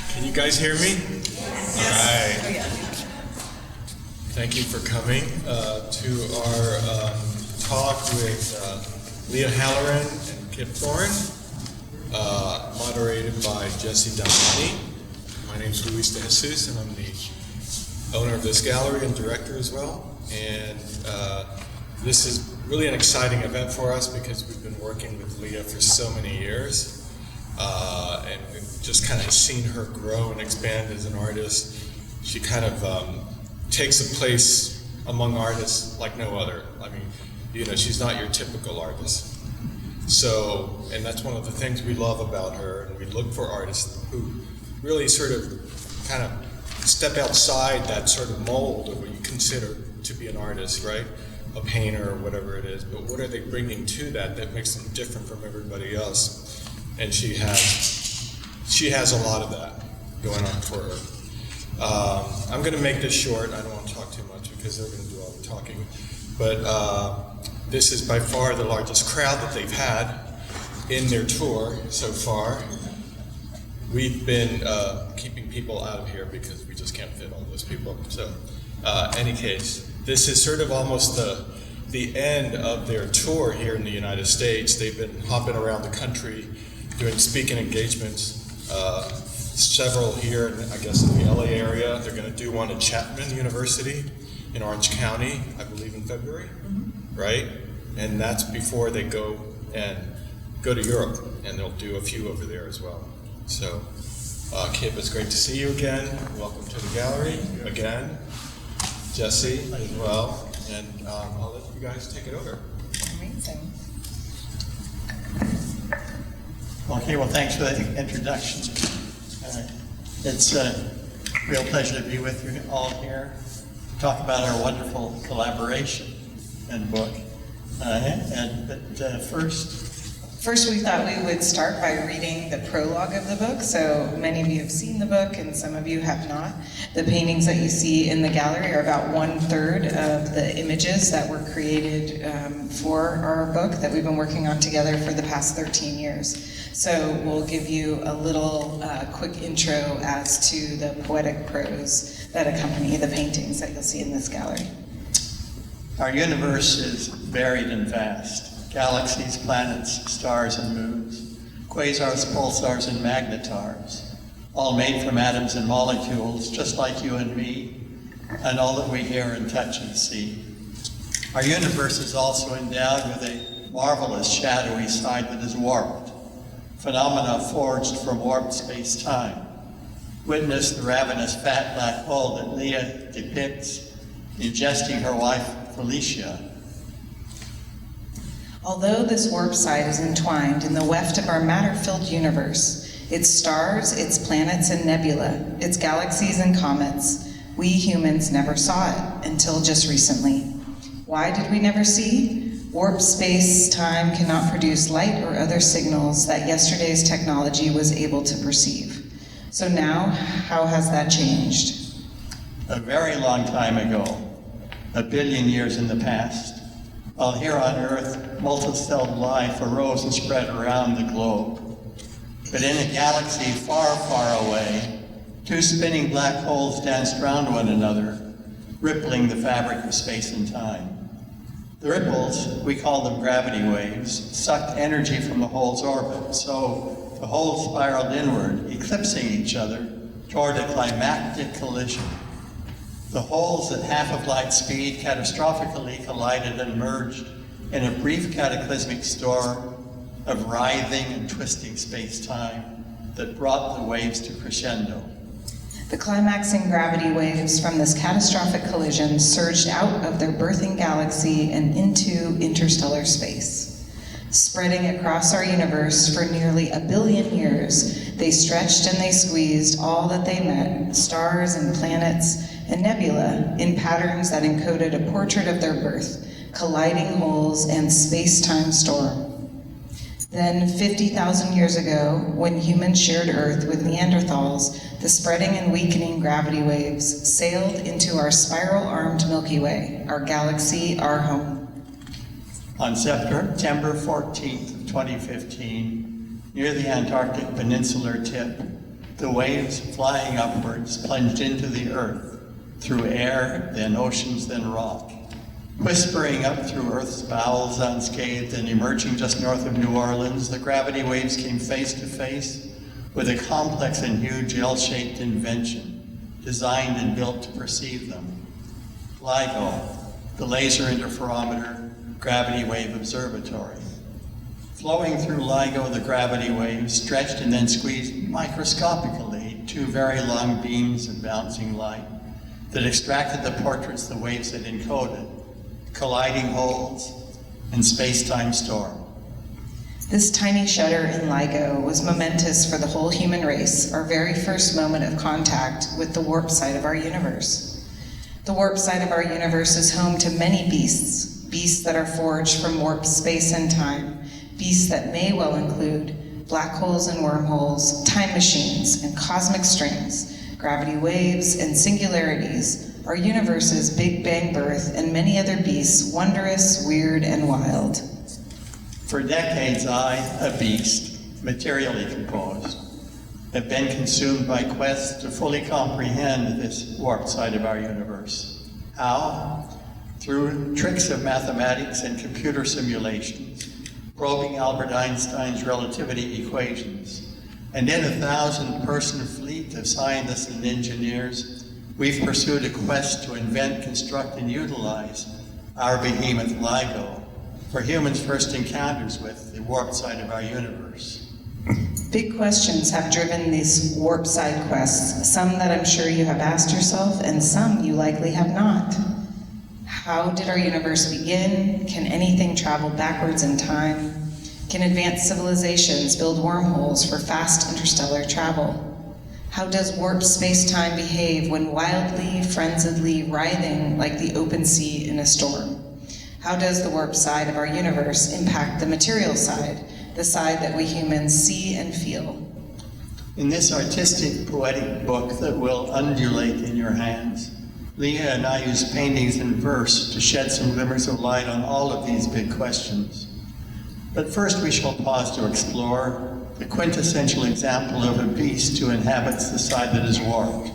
Can you guys hear me? Yes. All right. Oh, yeah. Thank you for coming to our talk with Lia Halloran and Kip Thorne, moderated by Jesse Damiani. My name is Luis De Jesus, and I'm the owner of this gallery and director as well. And this is really an exciting event for us because we've been working with Lia for so many years. And we've just kind of seen her grow and expand as an artist. She kind of takes a place among artists like no other. I mean, you know, she's not your typical artist. So, and that's one of the things we love about her, and we look for artists who really sort of kind of step outside that sort of mold of what you consider to be an artist, right? A painter or whatever it is, but what are they bringing to that makes them different from everybody else? And she has a lot of that going on for her. I'm going to make this short. I don't want to talk too much because they're going to do all the talking. But this is by far the largest crowd that they've had in their tour so far. We've been keeping people out of here because we just can't fit all those people. So, any case, this is sort of almost the end of their tour here in the United States. They've been hopping around the country doing speaking engagements, several here, I guess, in the LA area. They're going to do one at Chapman University in Orange County, I believe in February, right? And that's before they go to Europe, and they'll do a few over there as well. So, Kip, it's great to see you again. Welcome to the gallery again. Jesse as well, and I'll let you guys take it over. Amazing. Okay, well, thanks for the introduction. It's a real pleasure to be with you all here, talk about our wonderful collaboration and book. First, we thought we would start by reading the prologue of the book. So many of you have seen the book and some of you have not. The paintings that you see in the gallery are about 1/3 of the images that were created for our book that we've been working on together for the past 13 years. So we'll give you a little quick intro as to the poetic prose that accompany the paintings that you'll see in this gallery. Our universe is varied and vast. Galaxies, planets, stars, and moons, quasars, pulsars, and magnetars, all made from atoms and molecules, just like you and me, and all that we hear and touch and see. Our universe is also endowed with a marvelous shadowy side that is warped, phenomena forged from warped space-time. Witness the ravenous fat black hole that Lia depicts, ingesting her wife, Felicia. Although this warp side is entwined in the weft of our matter-filled universe, its stars, its planets and nebula, its galaxies and comets, we humans never saw it until just recently. Why did we never see? Warp space-time cannot produce light or other signals that yesterday's technology was able to perceive. So now, how has that changed? A very long time ago, 1 billion years in the past, while here on Earth, multicelled life arose and spread around the globe. But in a galaxy far, far away, 2 spinning black holes danced around one another, rippling the fabric of space and time. The ripples, we call them gravity waves, sucked energy from the hole's orbit, so the holes spiraled inward, eclipsing each other toward a climactic collision. The holes at half of light speed catastrophically collided and merged in a brief cataclysmic storm of writhing and twisting space-time that brought the waves to crescendo. The climaxing gravity waves from this catastrophic collision surged out of their birthing galaxy and into interstellar space. Spreading across our universe for nearly 1 billion years, they stretched and they squeezed all that they met, stars and planets and nebula, in patterns that encoded a portrait of their birth, colliding holes and space-time storm. Then, 50,000 years ago, when humans shared Earth with Neanderthals, the spreading and weakening gravity waves sailed into our spiral-armed Milky Way, our galaxy, our home. On September 14th, 2015, Near the Antarctic peninsular tip, the waves flying upwards plunged into the earth through air, then oceans, then rock. Whispering up through Earth's bowels unscathed and emerging just north of New Orleans, the gravity waves came face to face with a complex and huge L-shaped invention designed and built to perceive them. LIGO, the Laser Interferometer Gravity Wave Observatory. Flowing through LIGO, the gravity waves stretched and then squeezed microscopically two very long beams of bouncing light that extracted the portraits the waves had encoded, colliding holes and space-time storm. This tiny shutter in LIGO was momentous for the whole human race, our very first moment of contact with the warp side of our universe. The warp side of our universe is home to many beasts, beasts that are forged from warped space and time, beasts that may well include black holes and wormholes, time machines and cosmic strings, gravity waves and singularities, our universe's Big Bang birth, and many other beasts, wondrous, weird, and wild. For decades, I, a beast, materially composed, have been consumed by quests to fully comprehend this warped side of our universe. How? Through tricks of mathematics and computer simulations, probing Albert Einstein's relativity equations, and in a 1,000-person fleet of scientists and engineers, we've pursued a quest to invent, construct, and utilize our behemoth LIGO for humans' first encounters with the warped side of our universe. Big questions have driven these warp side quests, some that I'm sure you have asked yourself, and some you likely have not. How did our universe begin? Can anything travel backwards in time? Can advanced civilizations build wormholes for fast interstellar travel? How does warped space-time behave when wildly, frenziedly writhing like the open sea in a storm? How does the warped side of our universe impact the material side, the side that we humans see and feel? In this artistic, poetic book that will undulate in your hands, Lia and I use paintings and verse to shed some glimmers of light on all of these big questions. But first we shall pause to explore the quintessential example of a beast who inhabits the side that is warped,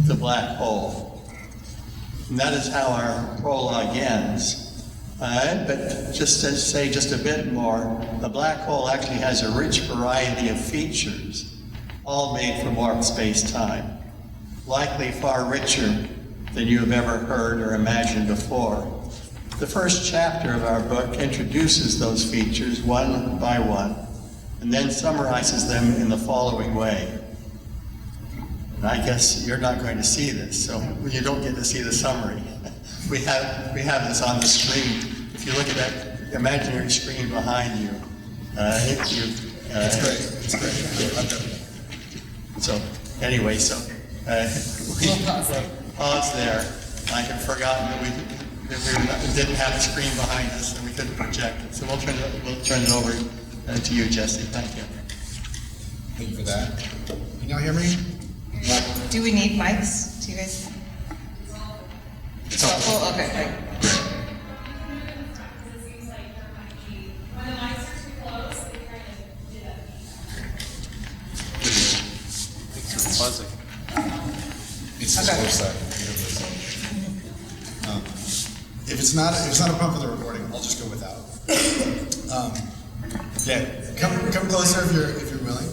the black hole. And that is how our prologue ends. But just to say just a bit more, the black hole actually has a rich variety of features, all made from warped space-time, likely far richer than you have ever heard or imagined before. The first chapter of our book introduces those features one by one, and then summarizes them in the following way. And I guess you're not going to see this, so you don't get to see the summary. We have this on the screen. If you look at that imaginary screen behind you, It's great. So anyway, we'll pause there. I had forgotten that we didn't have a screen behind us and we couldn't project it. So we'll turn it over to you, Jesse. Thank you. Thank you for that. Can y'all hear me? Do we need mics? Do you guys? It's all Oh, okay, great. It's the slow side. If it's not a problem for the recording, I'll just go without. Yeah, come closer if you're willing.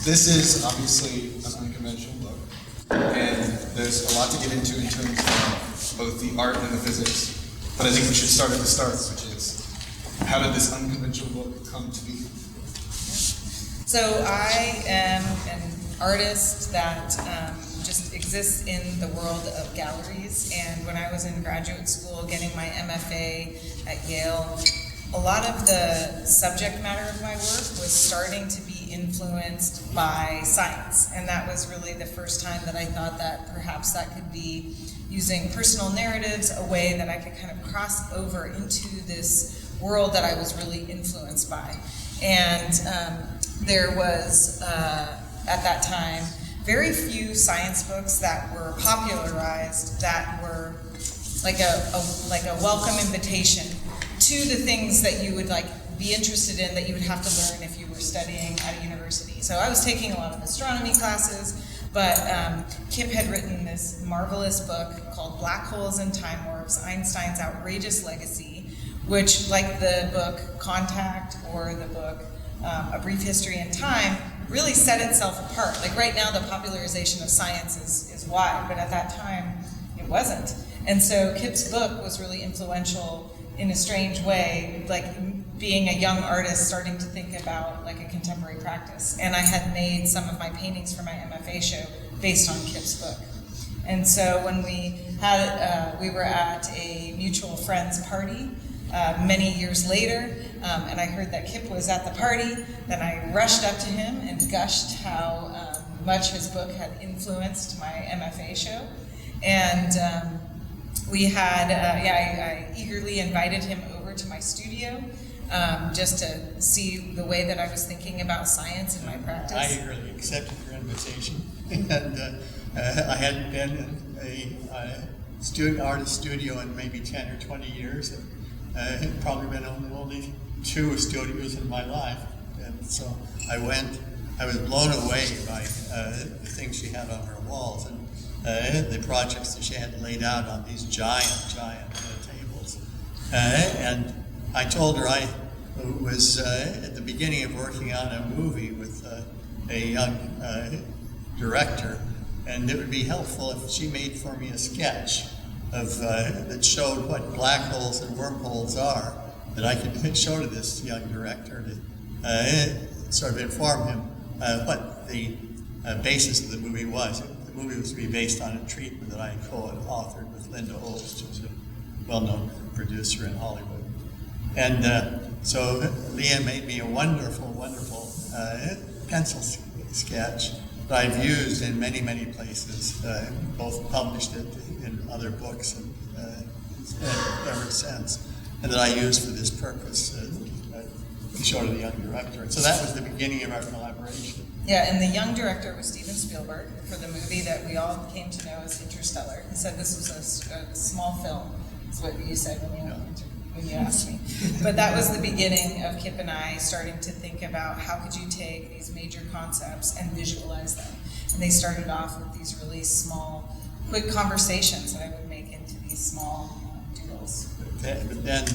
This is obviously an unconventional book, and there's a lot to get into in terms of both the art and the physics. But I think we should start at the start, which is how did this unconventional book come to be? So I am an artist that just exists in the world of galleries, and when I was in graduate school getting my MFA at Yale, a lot of the subject matter of my work was starting to be influenced by science, and that was really the first time that I thought that perhaps that could be using personal narratives, a way that I could kind of cross over into this world that I was really influenced by. And there was, at that time, very few science books that were popularized that were like a welcome invitation to the things that you would like be interested in that you would have to learn if you were studying at a university. So I was taking a lot of astronomy classes, but Kip had written this marvelous book called Black Holes and Time Warps, Einstein's Outrageous Legacy, which, like the book Contact or the book A Brief History in Time, really set itself apart. Like right now, the popularization of science is wide, but at that time, it wasn't. And so Kip's book was really influential in a strange way, like being a young artist starting to think about like a contemporary practice. And I had made some of my paintings for my MFA show based on Kip's book. And so when we had, we were at a mutual friend's party many years later, and I heard that Kip was at the party, then I rushed up to him and gushed how much his book had influenced my MFA show. And we had, I eagerly invited him over to my studio just to see the way that I was thinking about science in my practice. I eagerly accepted your invitation, and I hadn't been in a artist studio in maybe 10 or 20 years. Had probably been only 2 studios in my life, and so I went. I was blown away by the things she had on her walls and the projects that she had laid out on these giant tables. And I told her I was at the beginning of working on a movie with a young director, and it would be helpful if she made for me a sketch of that showed what black holes and wormholes are, that I could show to this young director to sort of inform him what the basis of the movie was. The movie was to be based on a treatment that I co-authored with Linda Holst, who's a well-known producer in Hollywood. And so Lia made me a wonderful pencil sketch that I've used in many places, both published it in other books and ever since, and that I used for this purpose to show to the young director. So that was the beginning of our collaboration. Yeah, and the young director was Steven Spielberg for the movie that we all came to know as Interstellar. He said this was a small film, is what you said when you asked me. But that was the beginning of Kip and I starting to think about how could you take these major concepts and visualize them. And they started off with these really small, quick conversations that I would make into these small doodles. But then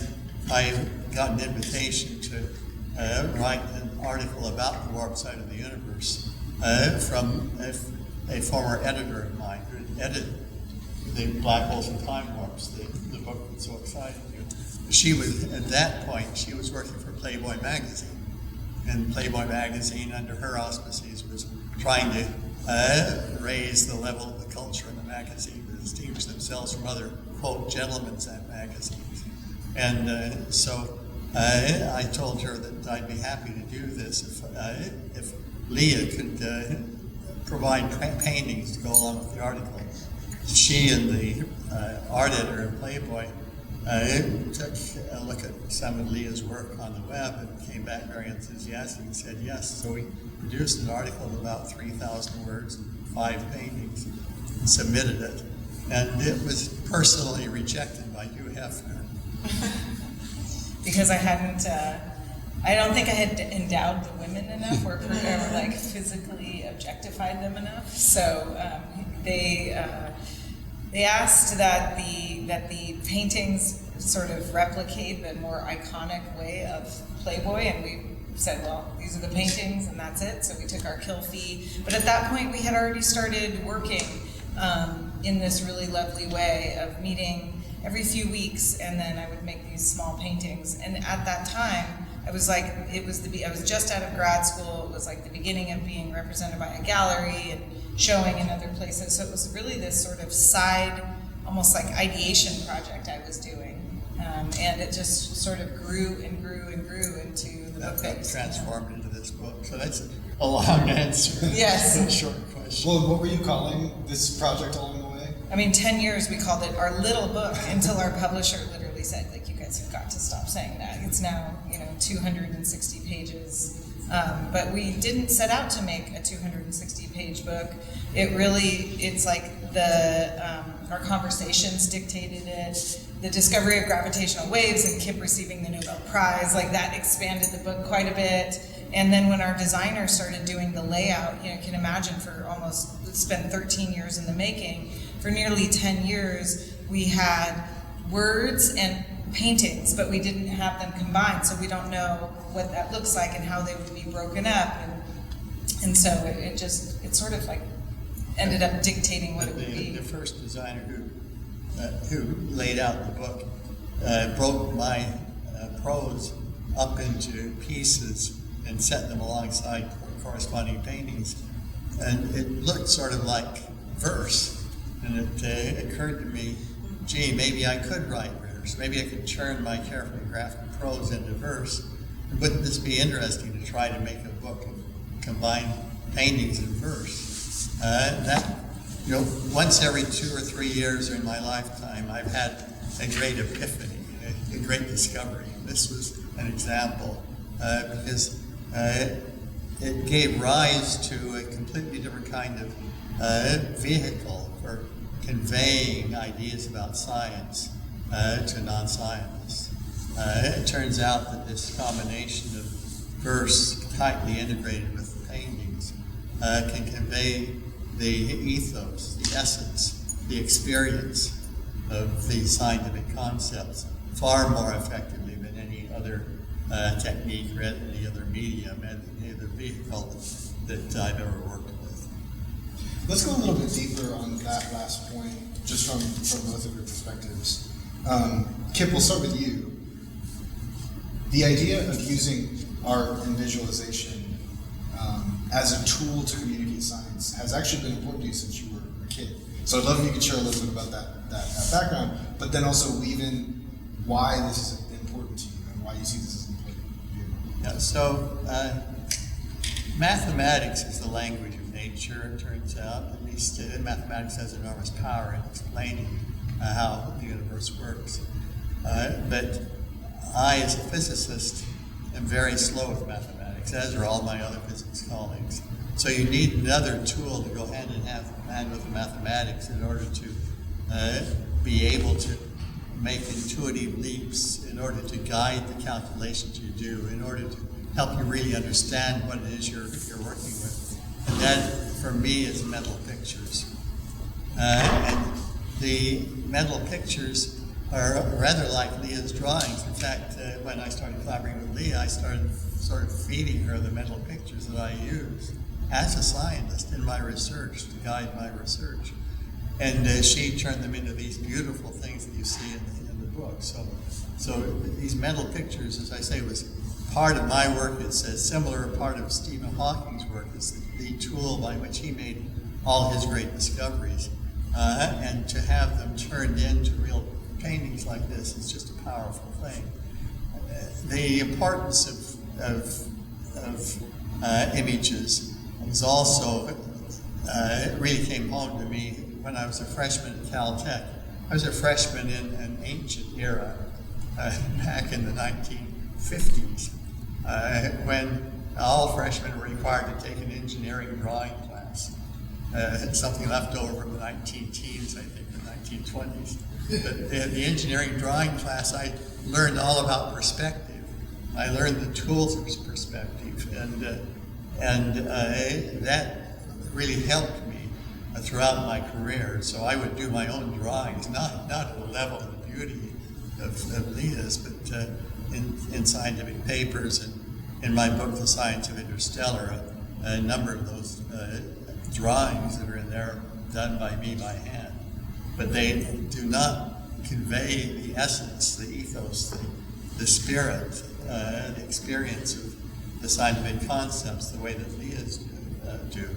I got an invitation to write an article about the warp side of the universe from a former editor of mine who had edited the Black Holes and Time Warps, the book that's so exciting you. She was, at that point, she was working for Playboy magazine. And Playboy magazine, under her auspices, was trying to raise the level of the culture in the magazine to distinguish themselves from other, quote, gentlemen's magazines. And so I told her that I'd be happy to do this if Lia could provide paintings to go along with the article. She and the art editor of Playboy took a look at some of Lia's work on the web and came back very enthusiastic and said yes. So we produced an article of about 3,000 words and 5 paintings and submitted it. And it was personally rejected by Hugh Hefner. Because I hadn't, I don't think I had endowed the women enough or like physically objectified them enough. So they asked that the paintings sort of replicate the more iconic way of Playboy, and we said, well, these are the paintings and that's it. So we took our kill fee. But at that point, we had already started working in this really lovely way of meeting every few weeks, and then I would make these small paintings. And at that time, I was like, I was just out of grad school. It was like the beginning of being represented by a gallery and showing in other places. So it was really this sort of side, almost like ideation project I was doing. And it just sort of grew and grew and grew into the book That transformed into this book. So that's a long answer. Yes. A short question. Well, what were you calling this project along the way? I mean, 10 years we called it our little book until our publisher literally said, like, you guys have got to stop saying that. It's now, 260 pages. But we didn't set out to make a 260-page book. It's like our conversations dictated it. the discovery of gravitational waves and Kip receiving the Nobel Prize, like that expanded the book quite a bit. And then when our designer started doing the layout, you can imagine for almost, it's been 13 years in the making, for nearly 10 years, we had words and paintings, but we didn't have them combined, so we don't know what that looks like and how they would be broken up. And so it sort of like ended up dictating what it would be. The first designer who laid out the book broke my prose up into pieces and set them alongside corresponding paintings. And it looked sort of like verse. And it occurred to me, gee, maybe I could write verse. Maybe I could turn my carefully crafted prose into verse. Wouldn't this be interesting to try to make a book and combine paintings and verse? Once every 2 or 3 years in my lifetime, I've had a great epiphany, a great discovery. This was an example because it gave rise to a completely different kind of vehicle for conveying ideas about science to non-scientists. It turns out that this combination of verse tightly integrated with the paintings can convey the ethos, the essence, the experience of these scientific concepts far more effectively than any other technique or any other medium and any other vehicle that I've ever worked with. Let's go a little bit deeper on that last point, just from both of your perspectives. Kip, we'll start with you. The idea of using art and visualization as a tool to communicate science has actually been important to you since you were a kid. So I'd love if you could share a little bit about that background, but then also weave in why this is important to you and why you see this as important to you. Yeah, so mathematics is the language of nature, it turns out. At least mathematics has enormous power in explaining how the universe works. But I, as a physicist, am very slow with mathematics, as are all my other physics colleagues. So you need another tool to go hand in hand with the mathematics in order to be able to make intuitive leaps, in order to guide the calculations you do, in order to help you really understand what it is you're working with. And that, for me, is mental pictures. And the mental pictures are rather like Lia's drawings. In fact, when I started collaborating with Lia, I started sort of feeding her the mental pictures that I use as a scientist in my research, to guide my research. And she turned them into these beautiful things that you see in the book. So these mental pictures, as I say, was part of my work. It's a similar part of Stephen Hawking's work. It's the tool by which he made all his great discoveries. And to have them turned into real paintings like this is just a powerful thing. The importance of images is also, it really came home to me when I was a freshman at Caltech. I was a freshman in an ancient era, back in the 1950s, when all freshmen were required to take an engineering drawing class. Something left over from the 19-teens, I think, the 1920s. But the engineering drawing class, I learned all about perspective. I learned the tools of perspective, and that really helped me throughout my career. So I would do my own drawings, not at the level of the beauty of Lia's, but in scientific papers and in my book, The Science of Interstellar, a number of those drawings that are in there done by me by hand. But they do not convey the essence, the ethos, the spirit, the experience of the scientific concepts the way that Lia's do.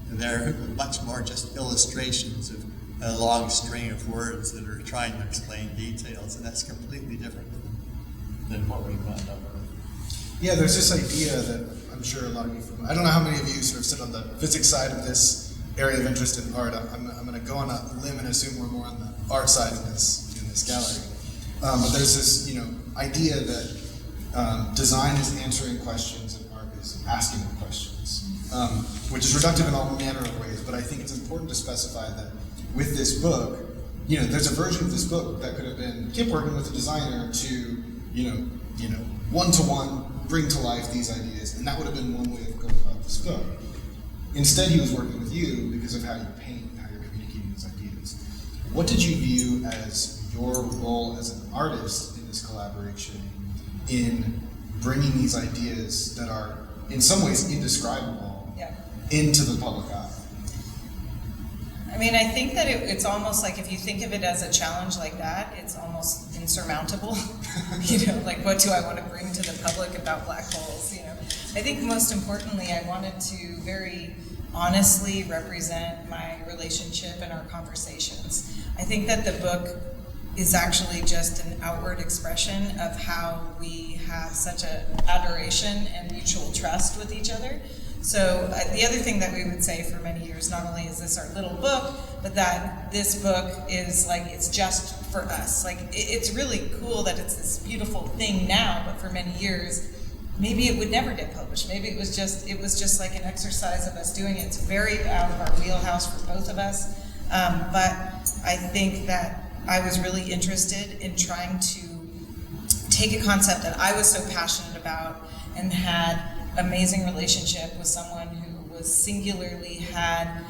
They're much more just illustrations of a long string of words that are trying to explain details, and that's completely different than what we wound up with. Yeah, there's this idea that I'm sure a lot of you, I don't know how many of you sort of sit on the physics side of this area of interest in art. I'm going to go on a limb and assume we're more on the art side in this gallery. But there's this, idea that design is answering questions and art is asking questions, which is reductive in all manner of ways. But I think it's important to specify that with this book, there's a version of this book that could have been Kip working with a designer to, one-to-one bring to life these ideas, and that would have been one way of going about this book. Instead, he was working with you because of how you paint and how you're communicating these ideas. What did you view as your role as an artist in this collaboration in bringing these ideas that are, in some ways, indescribable into the public eye? I mean, I think that it's almost like if you think of it as a challenge like that, it's almost insurmountable. Like what do I want to bring to the public about black holes? I think most importantly, I wanted to very honestly represent my relationship and our conversations. I think that the book is actually just an outward expression of how we have such an adoration and mutual trust with each other. So the other thing that we would say for many years, not only is this our little book, but that this book is like, it's just for us. Like, it's really cool that it's this beautiful thing now, but for many years, maybe it would never get published. Maybe it was just like an exercise of us doing it. It's very out of our wheelhouse for both of us. But I think that I was really interested in trying to take a concept that I was so passionate about and had amazing relationship with someone who was singularly had,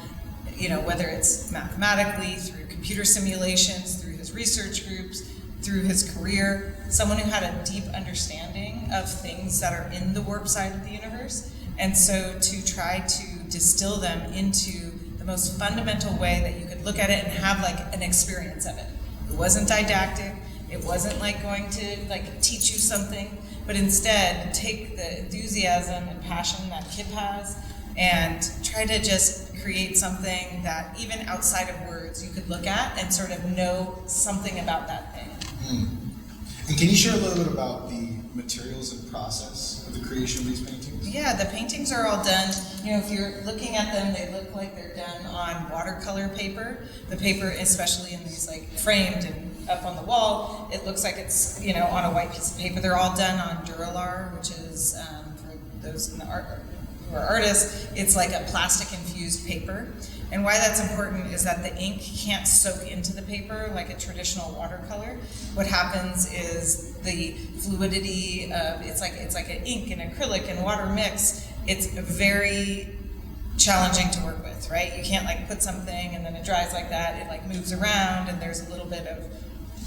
whether it's mathematically, through computer simulations, through his research groups, through his career, someone who had a deep understanding of things that are in the warp side of the universe. And so to try to distill them into the most fundamental way that you could look at it and have like an experience of it. It wasn't didactic. It wasn't like going to like teach you something, but instead take the enthusiasm and passion that Kip has and try to just create something that even outside of words you could look at and sort of know something about that thing. And can you share a little bit about the materials and process of the creation of these paintings? Yeah, the paintings are all done, if you're looking at them, they look like they're done on watercolor paper. The paper, especially in these like framed and up on the wall, it looks like it's, on a white piece of paper. They're all done on Duralar, which is, for those in the art who are artists, it's like a plastic infused paper. And why that's important is that the ink can't soak into the paper like a traditional watercolor. What happens is the fluidity of, it's like an ink and acrylic and water mix. It's very challenging to work with, right? You can't like put something and then it dries like that. It like moves around and there's a little bit of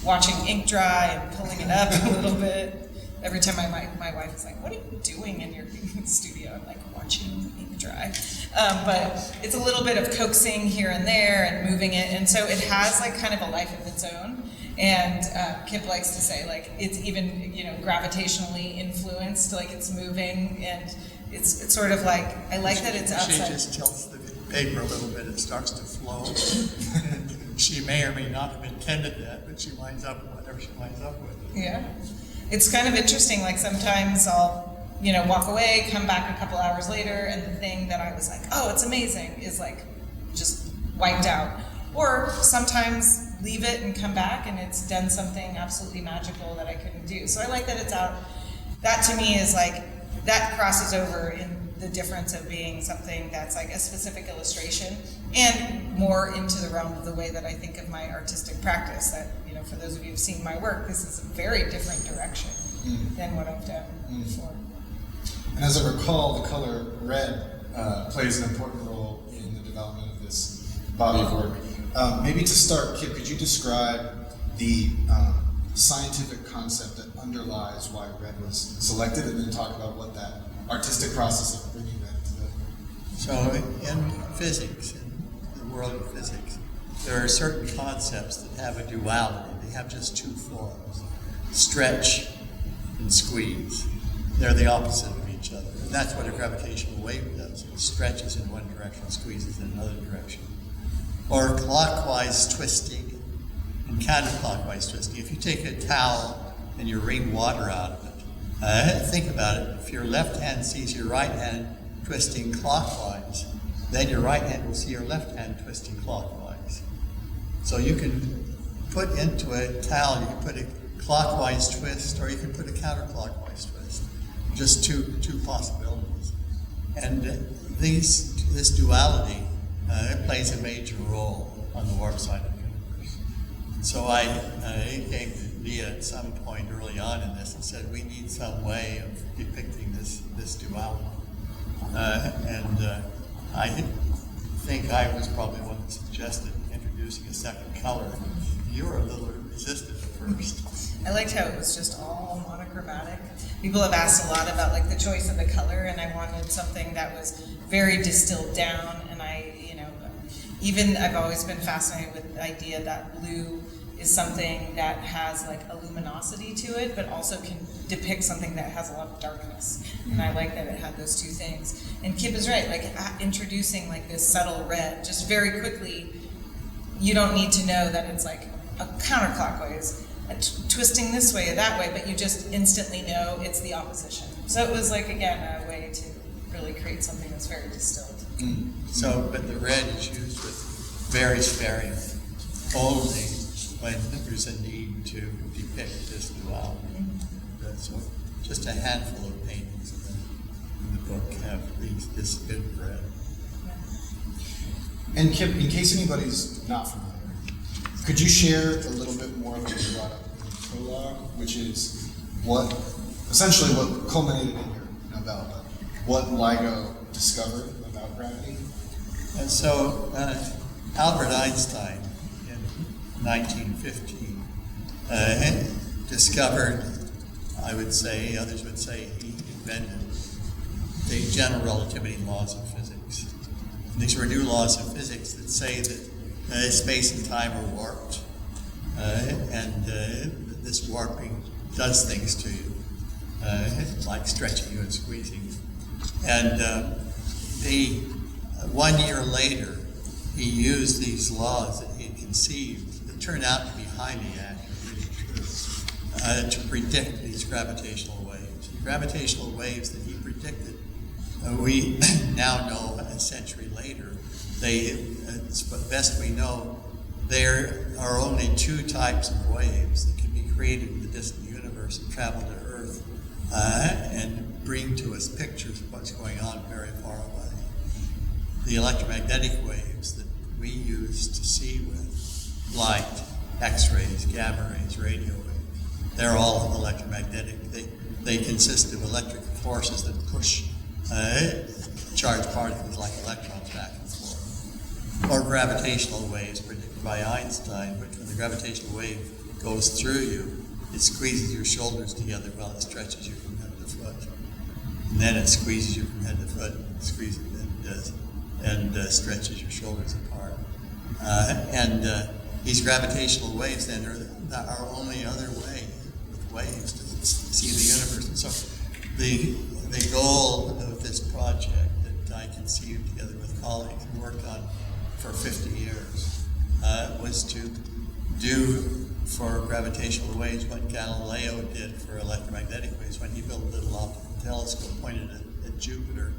watching ink dry and pulling it up a little bit. Every time my wife is like, what are you doing in your studio? I'm like, watching ink dry. But it's a little bit of coaxing here and there and moving it. And so it has like kind of a life of its own. And Kip likes to say like, it's even, gravitationally influenced, like it's moving and it's sort of like, I like that it's outside. She just tilts the paper a little bit, it starts to flow. And she may or may not have intended that, but she winds up with whatever she winds up with. Yeah. It's kind of interesting, like sometimes I'll, walk away, come back a couple hours later, and the thing that I was like, oh, it's amazing, is like just wiped out. Or sometimes leave it and come back and it's done something absolutely magical that I couldn't do. So I like that it's out. That to me is like, that crosses over in the difference of being something that's like a specific illustration and more into the realm of the way that I think of my artistic practice. That, for those of you who've seen my work, this is a very different direction than what I've done before. And as I recall, the color red plays an important role in the development of this body of work. Maybe to start, Kip, could you describe the scientific concept that underlies why red was selected, and then talk about what that artistic process of bringing red to the... So in physics, in the world of physics, there are certain concepts that have a duality. They have just two forms, stretch and squeeze. They're the opposite of each other. And that's what a gravitational wave does. It stretches in one direction, squeezes in another direction. Or clockwise twisting and counterclockwise twisting. If you take a towel and you wring water out of it, think about it. If your left hand sees your right hand twisting clockwise, then your right hand will see your left hand twisting clockwise. So you can put into a towel, you can put a clockwise twist or you can put a counterclockwise twist. Just two possibilities. And this duality plays a major role on the warp side of the universe. So I came to Lia at some point early on in this and said, we need some way of depicting this duality. I think I was probably one that suggested introducing a second color. You were a little resistant at first. I liked how it was just all monochromatic. People have asked a lot about like the choice of the color, and I wanted something that was very distilled down. And I've always been fascinated with the idea that blue is something that has like a luminosity to it, but also can depict something that has a lot of darkness. And I like that it had those two things. And Kip is right, like introducing like this subtle red, just very quickly. You don't need to know that it's like a counterclockwise, twisting this way or that way, but you just instantly know it's the opposition. So it was like, again, a way to really create something that's very distilled. So, but the red is used with very sparingly, only when there's a need to depict this duality. So just a handful of paintings in the book have this bit of red. And Kip, in case anybody's not familiar, could you share a little bit more of what you brought up in the prologue, which is essentially what culminated in your Nobel, what LIGO discovered about gravity? And so Albert Einstein in 1915 discovered, I would say, others would say he invented the general relativity laws of physics. And these were new laws of physics that say that space and time are warped, and this warping does things to you, like stretching you and squeezing you. And 1 year later, he used these laws that he had conceived that turned out to be highly accurate to predict these gravitational waves. The gravitational waves that he predicted, we now know a century later, as best we know, there are only two types of waves that can be created in the distant universe and travel to Earth and bring to us pictures of what's going on very far away. The electromagnetic waves that we use to see with light, X-rays, gamma rays, radio waves, they're all electromagnetic. They consist of electric forces that push charged particles like electrons back and forth. Or gravitational waves predicted by Einstein, which when the gravitational wave goes through you, it squeezes your shoulders together while it stretches you from head to foot. And then it squeezes you from head to foot, and stretches your shoulders apart. These gravitational waves then are our only other way with waves to see the universe. And so the goal of this project that I conceived together with colleagues and worked on for 50 years was to do for gravitational waves what Galileo did for electromagnetic waves when he built a little optical telescope pointed at Jupiter,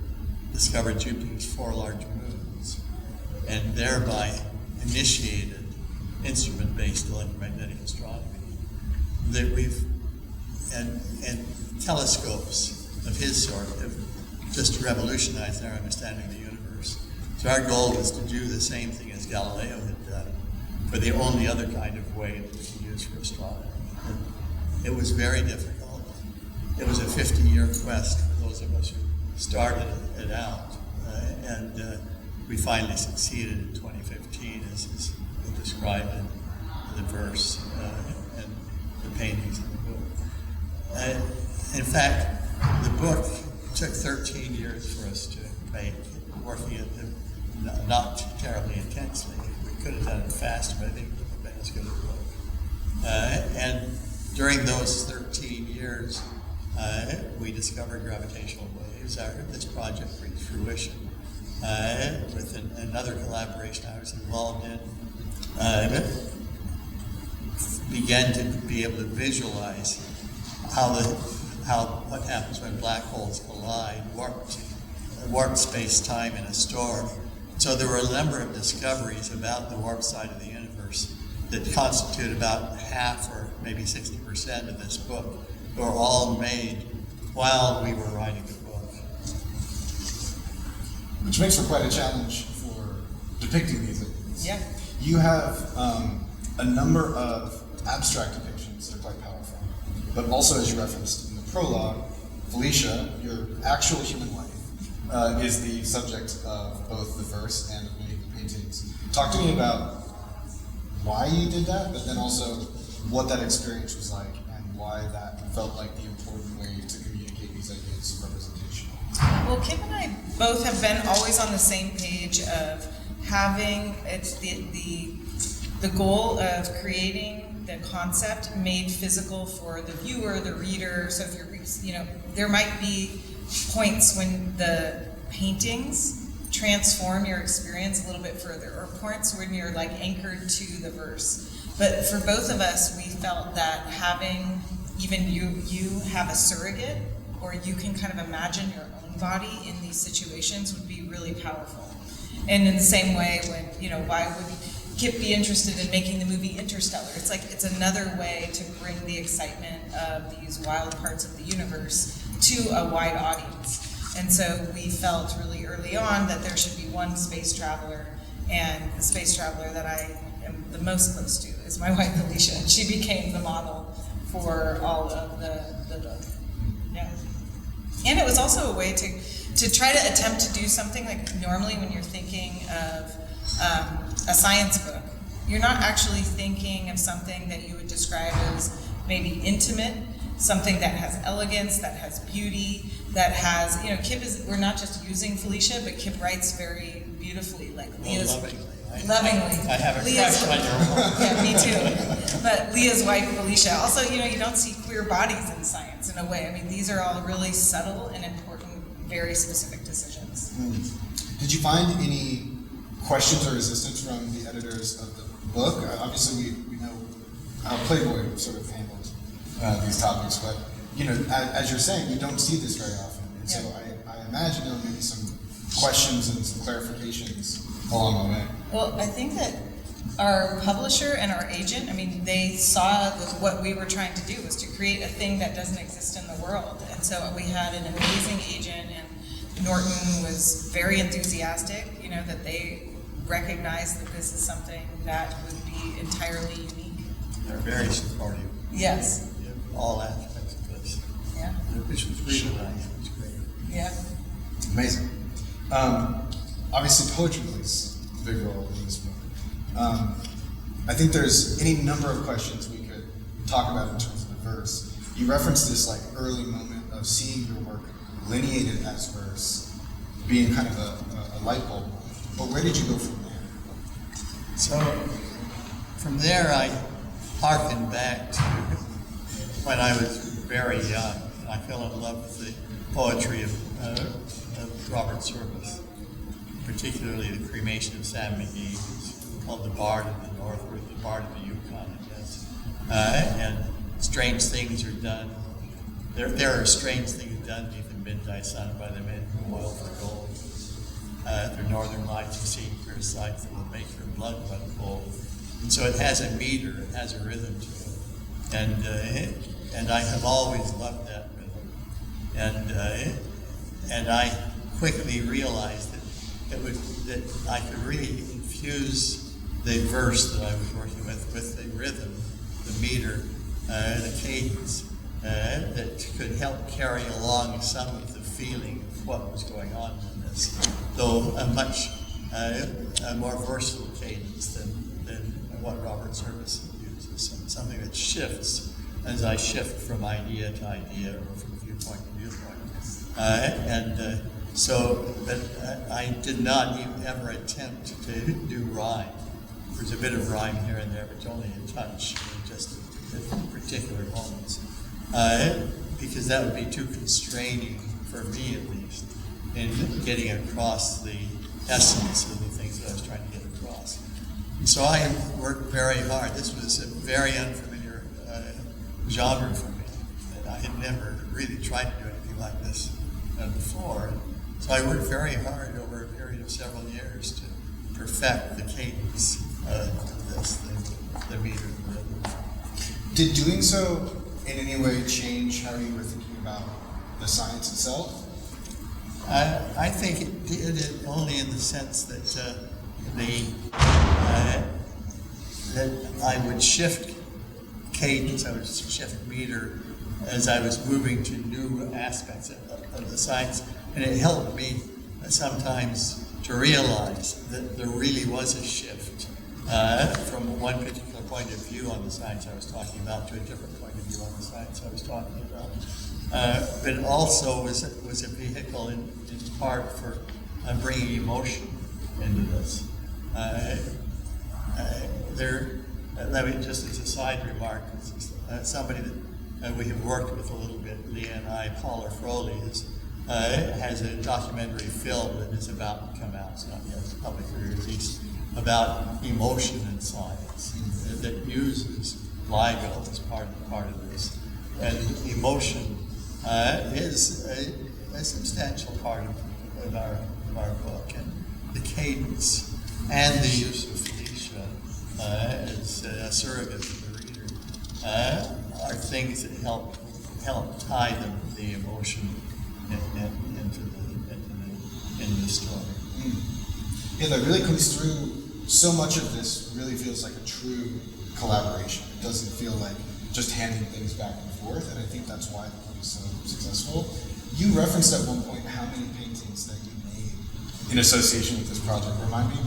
discovered Jupiter's 4 large moons, and thereby initiated instrument-based electromagnetic astronomy. And telescopes of his sort have just revolutionized our understanding of the universe. So our goal was to do the same thing as Galileo had done for the only other kind of wave that we can use for astronomy. It was very difficult. It was a 50-year quest for those of us who started it out. We finally succeeded in 2015, as is described in the verse and the paintings in the book. In fact, the book took 13 years for us to make, working at it not terribly intensely. We could have done it faster, but I think it would have been as good as a book. And during those 13 years, we discovered gravitational waves. This project reached fruition with another collaboration I was involved in. Began to be able to visualize what happens when black holes collide, warp space-time in a storm. So there were a number of discoveries about the warp side of the universe that constitute about half or maybe 60% of this book, were all made while we were writing the book. Which makes for quite a challenge for depicting these things. Yeah. You have a number of abstract depictions that are quite powerful. But also, as you referenced in the prologue, Felicia, your actual human wife, is the subject of both the verse and of many of the paintings. Talk to me about why you did that, but then also what that experience was like and why that felt like the important way to communicate these ideas of representation. Well, Kip and I both have been always on the same page of having the goal of creating the concept made physical for the viewer, the reader. So if you're, there might be points when the paintings transform your experience a little bit further, or points when you're like anchored to the verse. But for both of us, we felt that having even you have a surrogate, or you can kind of imagine your own body in these situations would be really powerful. And in the same way, when, why would Kip be interested in making the movie Interstellar? It's like, it's another way to bring the excitement of these wild parts of the universe to a wide audience. And so we felt really early on that there should be one space traveler, and the space traveler that I am the most close to is my wife, Alicia, and she became the model for all of the book. Yeah. And it was also a way to try to attempt to do something like normally when you're thinking of a science book, you're not actually thinking of something that you would describe as maybe intimate, something that has elegance, that has beauty, that has, we're not just using Felicia, but Kip writes very beautifully, like Leah's. Lovingly. I have a Leah's, crush on your work. Yeah, me too. But Leah's wife, Felicia. Also, you don't see queer bodies in science in a way. I mean, these are all really subtle and important, very specific decisions. Did you find any questions or resistance from the editors of the book? Obviously, we know how Playboy sort of handles these topics, but as you're saying, you don't see this very often, and so I imagine there may be some questions and some clarifications along the way. Well, I think that our publisher and our agent, they saw what we were trying to do was to create a thing that doesn't exist in the world, and so we had an amazing agent, and Norton was very enthusiastic, that they recognized that this is something that would be entirely unique. They're very supportive. Yes. In all aspects of this. Yeah. Which was really nice. It was great. Yeah. Amazing. Obviously, poetry plays a big role in this book. I think there's any number of questions we could talk about in terms of the verse. You referenced this early moment of seeing your work lineated as verse, being kind of a light bulb. But where did you go from there? So from there, I harkened back to when I was very young. I fell in love with the poetry of Robert Service, particularly the cremation of Sam McGee, who's called the Bard of the North, or the Bard of the Yukon, I guess. And strange things are done. There are strange things done beneath the midnight sun by the men who moil for gold. Through northern lights, you see clear sights that will make your blood run cold. And so it has a meter, it has a rhythm to it, and I have always loved that rhythm. And I quickly realized that I could really infuse the verse that I was working with the rhythm, the meter, the cadence, that could help carry along some of the feeling of what was going on in this, though a much more versatile cadence than what Robert Service uses, something that shifts as I shift from idea to idea or from viewpoint to viewpoint. But I did not even ever attempt to do rhyme. There's a bit of rhyme here and there, but only a touch, just at particular moments. Because that would be too constraining, for me at least, in getting across the essence of the things that I was trying to get across. And so I worked very hard. This was a very unfamiliar genre for me. And I had never really tried to do anything like this before. So I worked very hard over a period of several years to perfect the cadence of this, the meter, the rhythm. Did doing so in any way change how you were thinking about the science itself? I think it did it only in the sense that that I would shift cadence, I would shift meter as I was moving to new aspects of the science. And it helped me sometimes to realize that there really was a shift from one particular point of view on the science I was talking about to a different point of view on the science I was talking about. But also was a vehicle in part for bringing emotion into this. Let me just as a side remark, somebody that we have worked with a little bit, Lia and I, Paula Froley, has a documentary film that is about to come out, it's not yet publicly released, about emotion in science that uses LIGO as part of this. And emotion is a substantial part of our book, and the cadence and the use of Felicia as a surrogate for the reader are things that help tie the emotion into the story. Yeah, that really comes through. So much of this really feels like a true collaboration. It doesn't feel like just handing things back and forth, and I think that's why the book is so successful. You referenced at one point how many paintings that you made in association with this project. Remind me?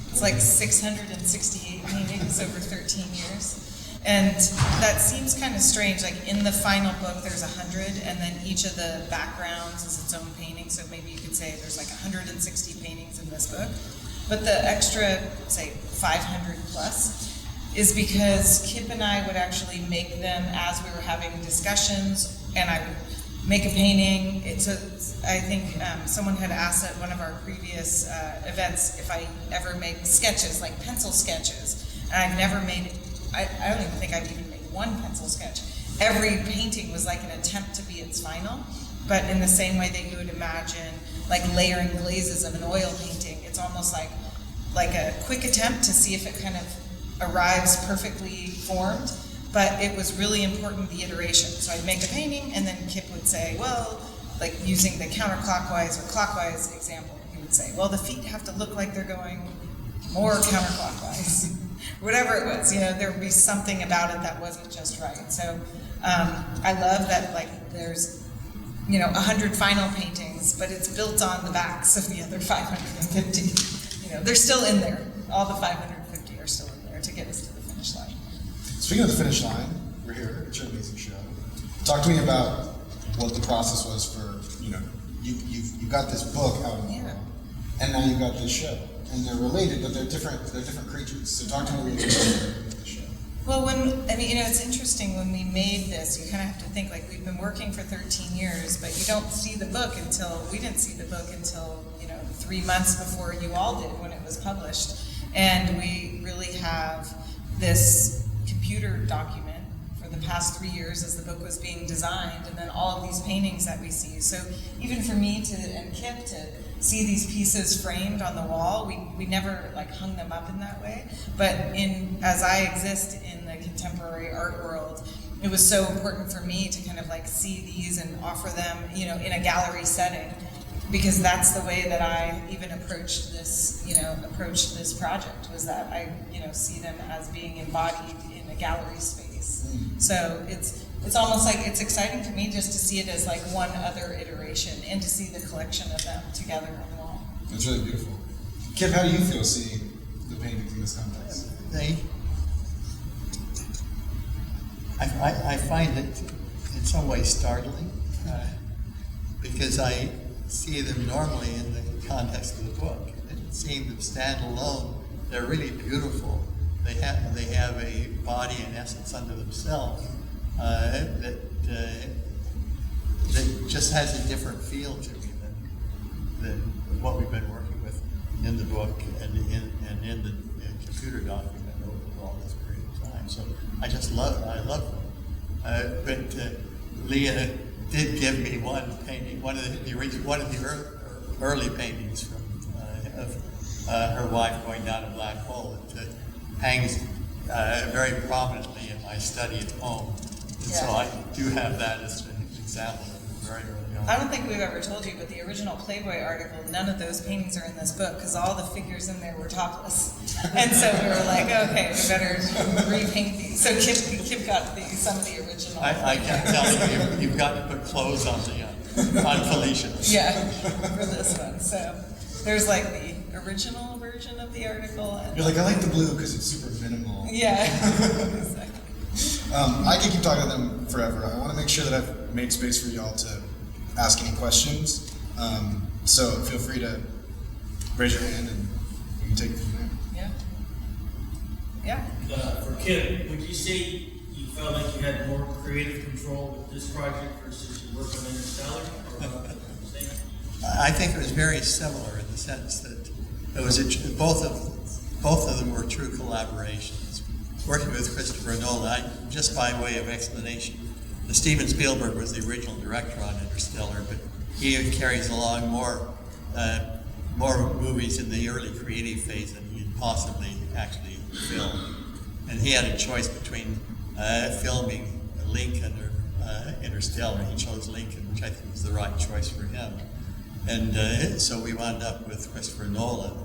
It's like 668 paintings over 13 years. And that seems kind of strange. Like in the final book, there's 100, and then each of the backgrounds is its own painting. So maybe you could say there's like 160 paintings in this book. But the extra, say, 500 plus is because Kip and I would actually make them as we were having discussions, and I would make a painting. I think someone had asked at one of our previous events if I ever make sketches, like pencil sketches. And I've never made, I don't even think I've even made one pencil sketch. Every painting was like an attempt to be its final, but in the same way that you would imagine like layering glazes of an oil painting, it's almost like a quick attempt to see if it kind of arrives perfectly formed. But it was really important, the iteration. So I'd make a painting, and then Kip would say, well, like using the counterclockwise or clockwise example, he would say, well, the feet have to look like they're going more counterclockwise. Whatever it was, there would be something about it that wasn't just right. So I love that, like, there's 100 final paintings, but it's built on the backs of the other 550. They're still in there. All the 550 are still in there to get us to the finish line. Speaking of the finish line, we're here. It's your amazing show. Talk to me about what the process was for, you got this book out in the world, and now you got this show. And they're related, but they're different creatures. So talk to me what you're doing with the show. Well, it's interesting when we made this, you kind of have to think like we've been working for 13 years, but you don't see the book we didn't see the book until, 3 months before you all did when it was published. And we really have this computer document for the past 3 years as the book was being designed, and then all of these paintings that we see. So even for me and Kip to see these pieces framed on the wall, we never like hung them up in that way. But as I exist in the contemporary art world, it was so important for me to kind of like see these and offer them, in a gallery setting, because that's the way that I even approached this project, was that I, see them as being embodied in a gallery space. So it's almost like it's exciting to me just to see it as like one other iteration and to see the collection of them together on the wall. That's really beautiful. Kip, how do you feel seeing the paintings in this context? I find it in some ways startling because I see them normally in the context of the book. And seeing them stand alone, they're really beautiful. They have a body and essence unto themselves that just has a different feel to me than what we've been working with in the book and in the computer document over all this period of time. So I love them. But Lia did give me one painting, one of the early paintings of her wife going down a black hole that hangs very prominently in my study at home. And so I do have that as an example very early on. I don't think we've ever told you, but the original Playboy article, none of those paintings are in this book because all the figures in there were topless. And so we were like, okay, we better repaint these. So Kip got some of the original. I kept telling you, you've got to put clothes on Felicia. Yeah, for this one. So there's like the original version of the article. And You're like, I like the blue because it's super minimal. yeah, exactly. I could keep talking to them forever. I want to make sure that I've made space for y'all to ask any questions. So feel free to raise your hand and we can take it from there. Yeah. For Kip, would you say you felt like you had more creative control with this project versus your work on Interstellar? Or about the same? I think it was very similar in the sense that it was both of them were true collaborations. Working with Christopher Nolan, just by way of explanation, Steven Spielberg was the original director on Interstellar, but he carries along more movies in the early creative phase than he had possibly actually filmed. And he had a choice between filming Lincoln or Interstellar. He chose Lincoln, which I think was the right choice for him. And so we wound up with Christopher Nolan,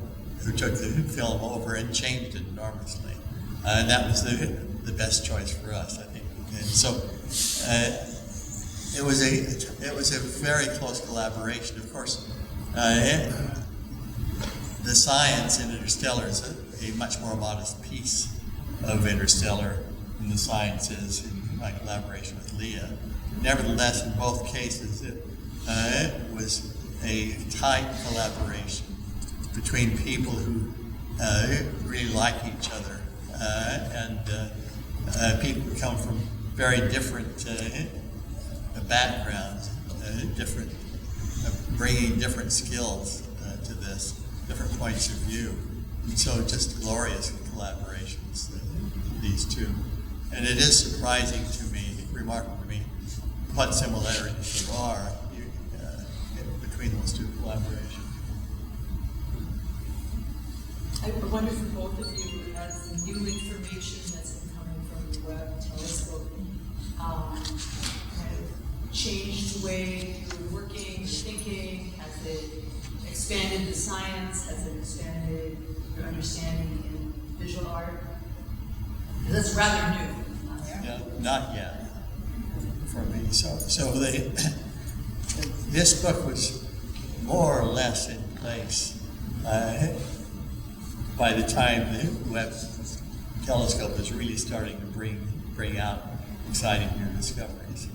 who took the film over and changed it enormously. And that was the best choice for us, I think. And so it was a very close collaboration. Of course, the science in Interstellar is a much more modest piece of Interstellar than the science is in my collaboration with Lia. Nevertheless, in both cases, it was a tight collaboration between people who really like each other and people who come from very different backgrounds, bringing different skills to this, different points of view. And so just glorious collaborations, these two. And it is surprising to me, remarkable to me, what similarities there are between those two collaborations. I wonder for both of you, as the new information that's been coming from the Webb telescope kind of changed the way you're working, you're thinking? Has it expanded the science? Has it expanded your understanding in visual art? Because that's rather new. Yeah, not yet for me. So this book was more or less in place by the time the Webb telescope was really starting to bring out exciting new discoveries.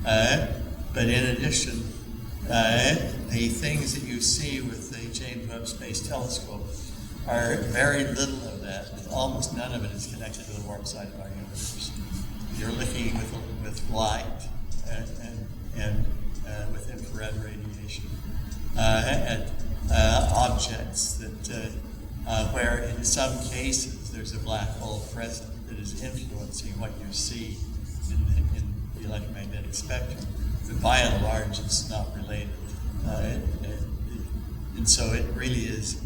But in addition, the things that you see with the James Webb Space Telescope are very little of that. Almost none of it is connected to the warm side of our universe. You're looking with light and with infrared radiation at objects that where in some cases there's a black hole present that is influencing what you see in the electromagnetic spectrum. But by and large, it's not related. And so it really is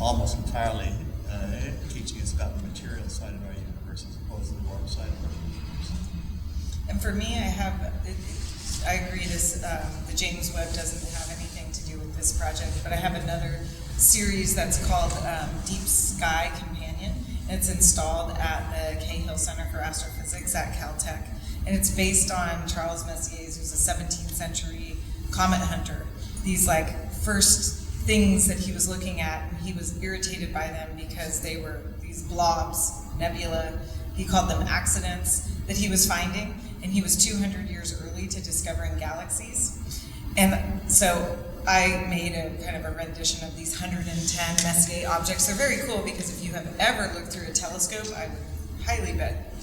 almost entirely teaching us about the material side of our universe as opposed to the warm side of our universe. And for me, I agree the James Webb doesn't have anything to do with this project, but I have another series that's called Deep Sky Companion. It's installed at the Cahill Center for Astrophysics at Caltech, and it's based on Charles Messier's, who's a 17th century comet hunter. These first things that he was looking at, and he was irritated by them because they were these blobs, nebula, he called them accidents, that he was finding, and he was 200 years early to discovering galaxies. And so I made a kind of a rendition of these 110 Messier objects. They're very cool because if you have ever looked through a telescope, I would highly bet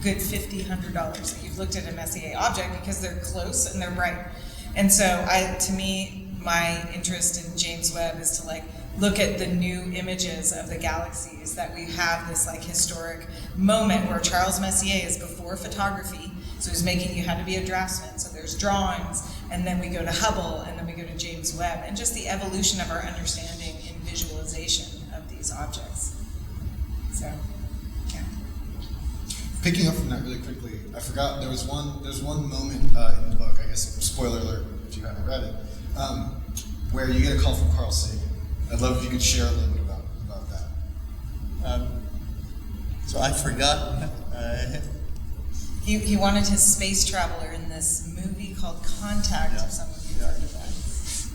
good $50, $100 that you've looked at a Messier object because they're close and they're bright. And so to me, my interest in James Webb is to look at the new images of the galaxies, that we have this historic moment where Charles Messier is before photography, so he's making you had to be a draftsman, so there's drawings, and then we go to Hubble, and then we go to James Webb, and just the evolution of our understanding in visualization of these objects. So, yeah. picking up from that really quickly, I forgot there's one moment in the book, I guess, spoiler alert if you haven't read it, where you get a call from Carl Sagan. I'd love if you could share a little bit about that. So I forgot. He wanted his space traveler in this movie called Contact, if some of you heard of that,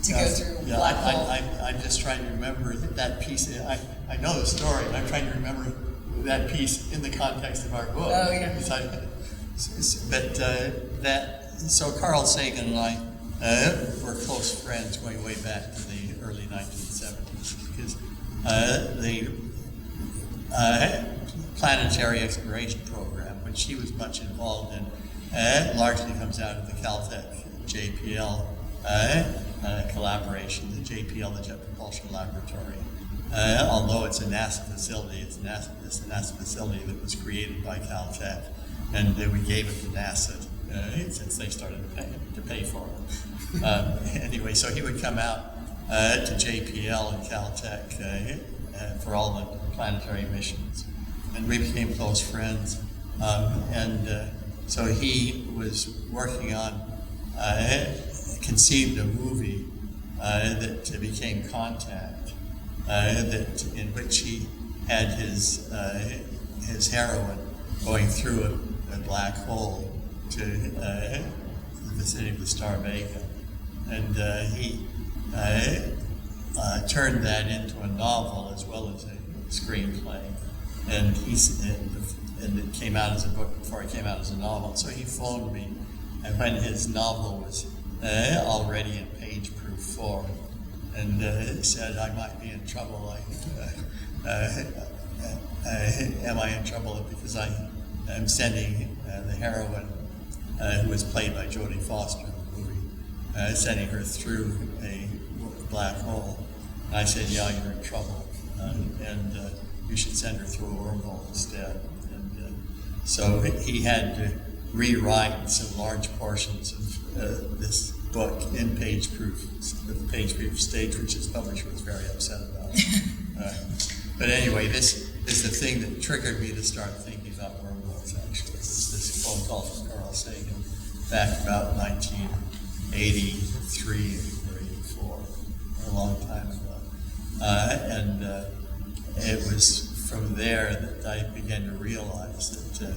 to go through black hole. I'm just trying to remember that piece. I know the story, and I'm trying to remember that piece in the context of our book. Oh, yeah. So Carl Sagan and I were close friends going way back to the early 1970s, because the planetary exploration program, which he was much involved in, largely comes out of the Caltech JPL collaboration, the JPL, the Jet Propulsion Laboratory. Although it's a NASA facility, it's a NASA facility that was created by Caltech, and we gave it to NASA since they started to pay for it. Anyway, so he would come out to JPL and Caltech for all the planetary missions, and we became close friends. So he was working on, conceived a movie that became Contact. In which he had his heroine going through a black hole to the vicinity of the star Vega, and he turned that into a novel as well as a screenplay, and it came out as a book before it came out as a novel. So he phoned me, and when his novel was already in page-proof form, and said I might be in trouble. Am I in trouble because I am sending the heroine, who was played by Jodie Foster in the movie, sending her through a black hole? And I said, yeah, you're in trouble, and you should send her through a wormhole instead. And so he had to rewrite some large portions of this book in page-proof, the page-proof stage, which his publisher was very upset about. But anyway, this is the thing that triggered me to start thinking about wormholes, actually. This phone call from Carl Sagan back about 1983 or 84, a long time ago. It was from there that I began to realize that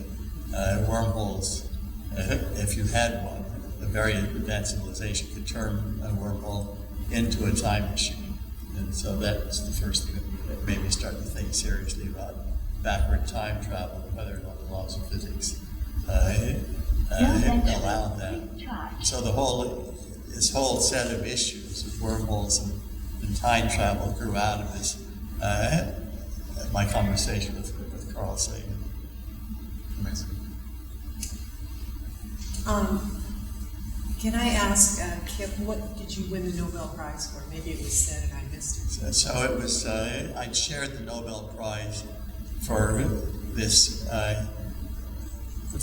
wormholes, if you had one, a very advanced civilization could turn a wormhole into a time machine. And so that was the first thing that made me start to think seriously about backward time travel, and whether or not the laws of physics allowed that. So this whole set of issues of wormholes and time travel grew out of this, my conversation with Carl Sagan. Amazing. Can I ask, Kip, what did you win the Nobel Prize for? Maybe it was said and I missed it. So it was, I'd shared the Nobel Prize for this,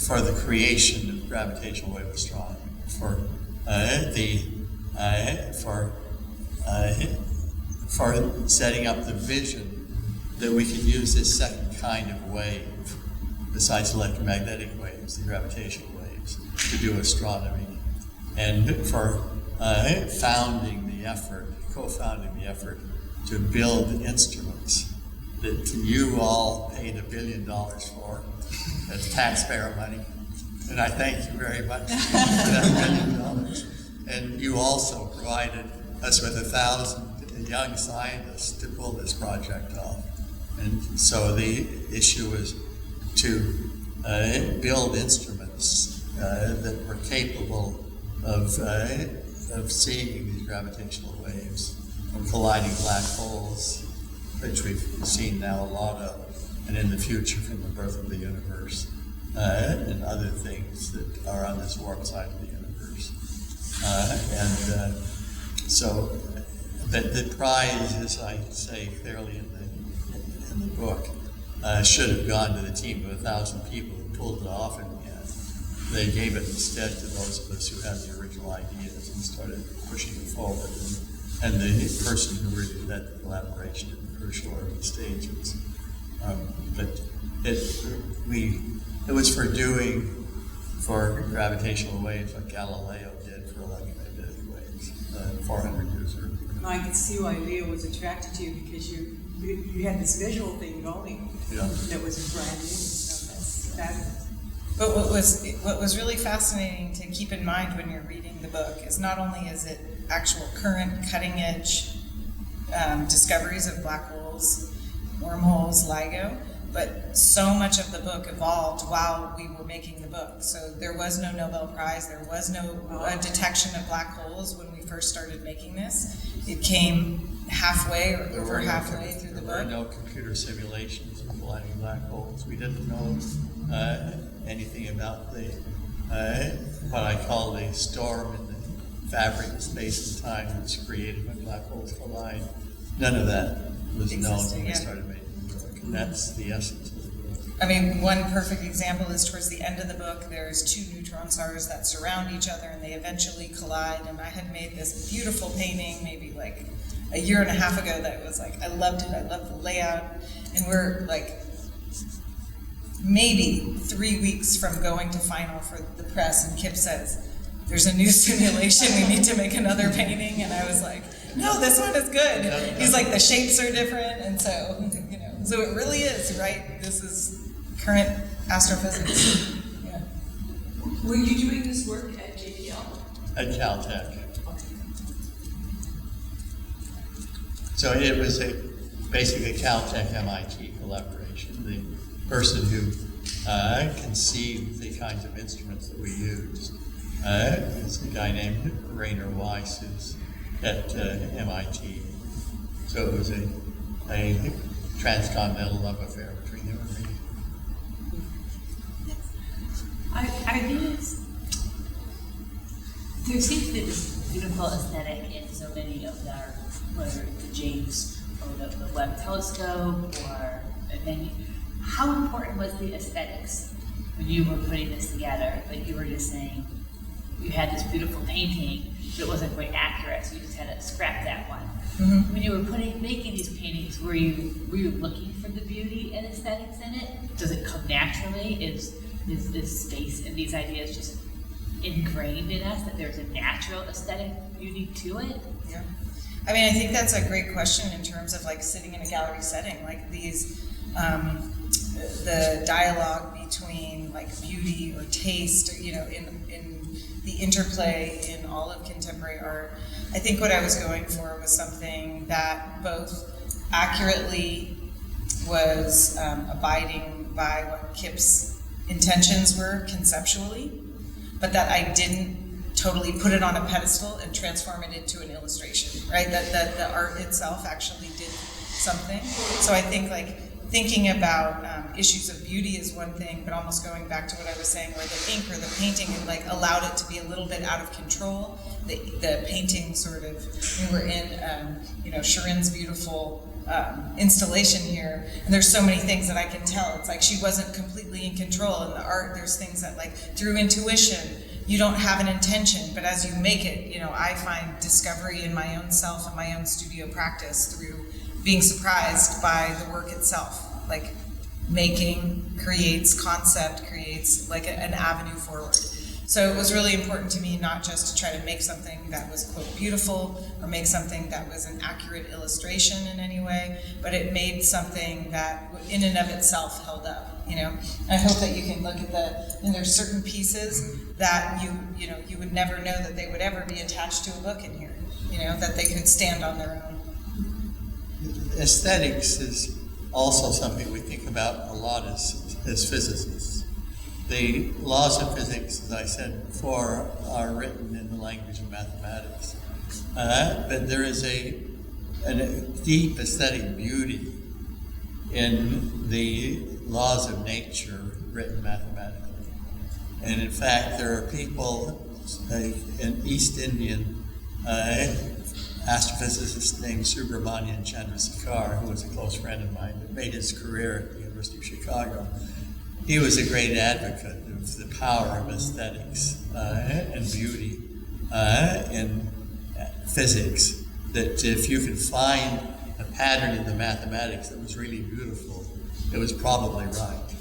for the creation of gravitational wave astronomy, for setting up the vision that we could use this second kind of wave, besides electromagnetic waves, the gravitational waves, to do astronomy. And for co-founding the effort to build instruments that you all paid $1 billion for as taxpayer money. And I thank you very much for that $1 billion. And you also provided us with 1,000 young scientists to pull this project off. And so the issue was to build instruments that were capable of seeing these gravitational waves from colliding black holes, which we've seen now a lot of, and in the future from the birth of the universe, and other things that are on this warp side of the universe. So the prize, as I say clearly in the book, should have gone to the team of 1,000 people who pulled it off in the end. They gave it instead to those of us who had the original ideas and started pushing it forward. And the person who really led the collaboration in the crucial early stages. But we It was for doing for gravitational waves what Galileo did for electromagnetic waves 400 years earlier. I can see why Lia was attracted to you, because you had this visual thing going that was brand new. So that's fabulous. But what was really fascinating to keep in mind when you're reading the book is not only is it actual current cutting edge discoveries of black holes, wormholes, LIGO, but so much of the book evolved while we were making the book. So there was no Nobel Prize, there was no detection of black holes when we first started making this. It came halfway or over halfway through the book. There were no computer simulations of colliding black holes. We didn't know anything about the what I call the storm in the fabric of space and time that's created when black holes collide. None of that was known when we started making the book, and that's the essence of the book. I mean, one perfect example is towards the end of the book, there's two neutron stars that surround each other and they eventually collide, and I had made this beautiful painting maybe like a year and a half ago that was like, I loved it, I loved the layout, and we're like maybe 3 weeks from going to final for the press, and Kip says, there's a new simulation, we need to make another painting, and I was like, no, this one is good. He's like, the shapes are different, and so, you know, so it really is, right? This is current astrophysics. Yeah. Were you doing this work at JPL? At Caltech. So it was basically a Caltech-MIT collaboration. The person who conceived the kinds of instruments that we used is a guy named Rainer Weiss, who's at MIT. So it was a transcontinental love affair between them and me. There seems to be this beautiful aesthetic in so many of our, whether it's the James or the Webb telescope or many. How important was the aesthetics when you were putting this together? Like you were just saying, you had this beautiful painting, but it wasn't quite accurate, so you just had to scrap that one. Mm-hmm. When you were making these paintings, were you looking for the beauty and aesthetics in it? Does it come naturally? Is space and these ideas just ingrained in us, that there's a natural aesthetic beauty to it? Yeah. I mean, I think that's a great question in terms of like sitting in a gallery setting, like these, the dialogue between like beauty or taste, or, you know, in the interplay in all of contemporary art. I think what I was going for was something that both accurately was abiding by what Kip's intentions were conceptually, but that I didn't totally put it on a pedestal and transform it into an illustration, right? That the art itself actually did something. So I think like thinking about issues of beauty is one thing, but almost going back to what I was saying, where the ink or the painting had like allowed it to be a little bit out of control. The painting sort of, we were in, you know, Sharon's beautiful installation here, and there's so many things that I can tell. It's like she wasn't completely in control. In the art, there's things that like through intuition, you don't have an intention, but as you make it, you know, I find discovery in my own self and my own studio practice through being surprised by the work itself. Like making creates concept, creates like an avenue forward. So it was really important to me not just to try to make something that was, quote, beautiful, or make something that was an accurate illustration in any way, but it made something that in and of itself held up, you know? I hope that you can look at and there's certain pieces that you know, you would never know that they would ever be attached to a book in here, you know, that they could stand on their own. Aesthetics is also something we think about a lot as physicists. The laws of physics, as I said before, are written in the language of mathematics. But there is a deep aesthetic beauty in the laws of nature written mathematically. And in fact, there are people, an East Indian astrophysicist named Subramanian Chandrasekhar, who was a close friend of mine, that made his career at the University of Chicago. He was a great advocate of the power of aesthetics and beauty in physics, that if you could find a pattern in the mathematics that was really beautiful, it was probably right.